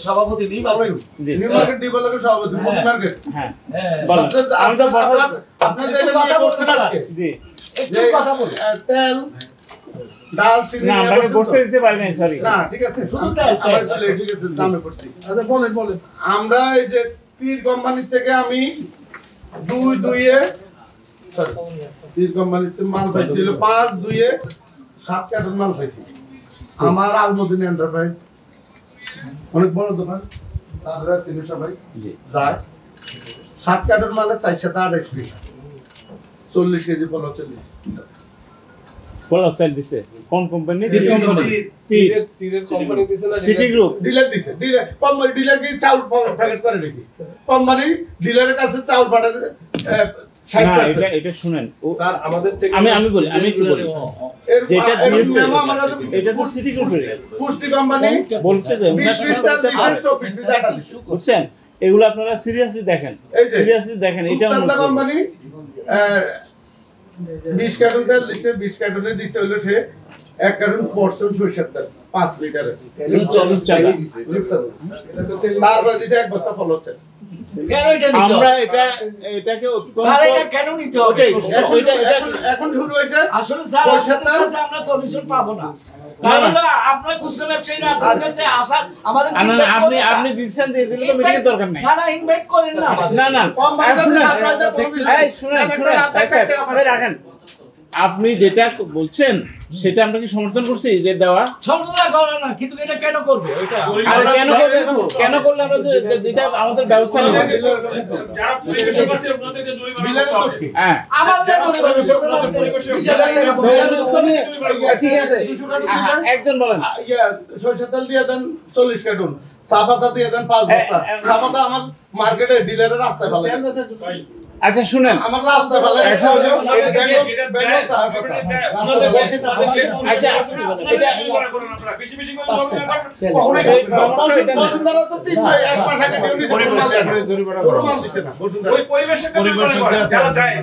সভাপতি new market developer সভাপতি মুদি মার্কেট। হ্যাঁ আমি তো আপনাদের এটা নিয়ে করছেন আজকে। জি একটু কথা বলুন। তেল ডাল চিনি না আমরা বসতে দিতে পারি না সরি না ঠিক আছে শুধু তেল আমরা লেট হয়ে গেছে দামে করছি। আচ্ছা বলেন বলেন। আমরা এই যে তীর কোম্পানি থেকে আমি 2 এ সরি তীর কোম্পানিতে মাল পাইছিল 5 2 এ 7 কার্টন মাল পাইছি। আমার আলমদিন এন্টারপ্রাইজ অনেক বড় দোকান সাদরা চিনি সবাই যায় 7 কার্টন মালে 428 পিস 40 কেজি পলো 40 পলো 40 দিছে কোন কোম্পানি? তীরের কোম্পানি দিছে না সিটি গ্রুপ ডিলার দিছে। ডিলার কোম্পানি ডিলার কি চাউল প্যাকেট করে নাকি? কোম্পানি ডিলারের কাছে চাউল পাঠায় না এটা শুনেন স্যার আমাদের থেকে আমি বলি আমি একটু বলি যেটা দিয়েছে এটা তো সিটি গ্রুপের পুষ্টি কোম্পানি বলছে যে 20 পিস তেল দিছে 24 পিস আটা দিছে বুঝছেন এগুলো আপনারা সিরিয়াসলি দেখেন এটা চান্দা কোম্পানি 20 কার্টন তেল দিছে 20 কার্টনে দিছে হলো সে 1 কার্টন ফরচুন সরষের তেল 5 লিটারের তারপর দিছে 1 বস্তা ফল হচ্ছে। আমরা এটাকে স্যার এটা কেন নিতে হবে? এখন শুরু হয়েছে আসলে স্যার আমরা সলিউশন পাবো না। কারণ আপনারা খুচরা ব্যবসায়ীরা আপনাদের কাছে আসা আমাদের আপনি ডিসিশন দিয়ে দিলে তো মিটিং দরকার নাই। না ইনভাইট করেন না আমাদের। না শুনেন রাখেন আপনি যেটা বলছেন সেটা আমরা কি সমর্থন করছি যে দেওয়া সমর্থন করে না কিন্তু এটা কেন করবে ওইটা আর কেন করলে আমরা যেটা আমাদের ব্যবস্থা নেব যারা পরিবেশক আছে আপনাদেরকে জরিমানা করতে হবে। হ্যাঁ আমাদের ঠিক আছে একজন বলেন সরষের তেল দিয়ে দেন 40 কার্টন চা পাতা দিয়ে দেন 5 বস্তা চা পাতা আমার মার্কেটে ডিলারের রাস্তায় ফেলে আচ্ছা শুনেন আমার রাস্তায় ফেলে আচ্ছা এটা জরিমানা করেন আপনারা বেশি বেশি করে কখনোই বসুন্ধরা তো 3 ভাই 1 মাস আগে ডিউটি জরিমানা দিচ্ছে না বসুন্ধরা ওই পরিবেশক জরিমানা করে যারা দেয়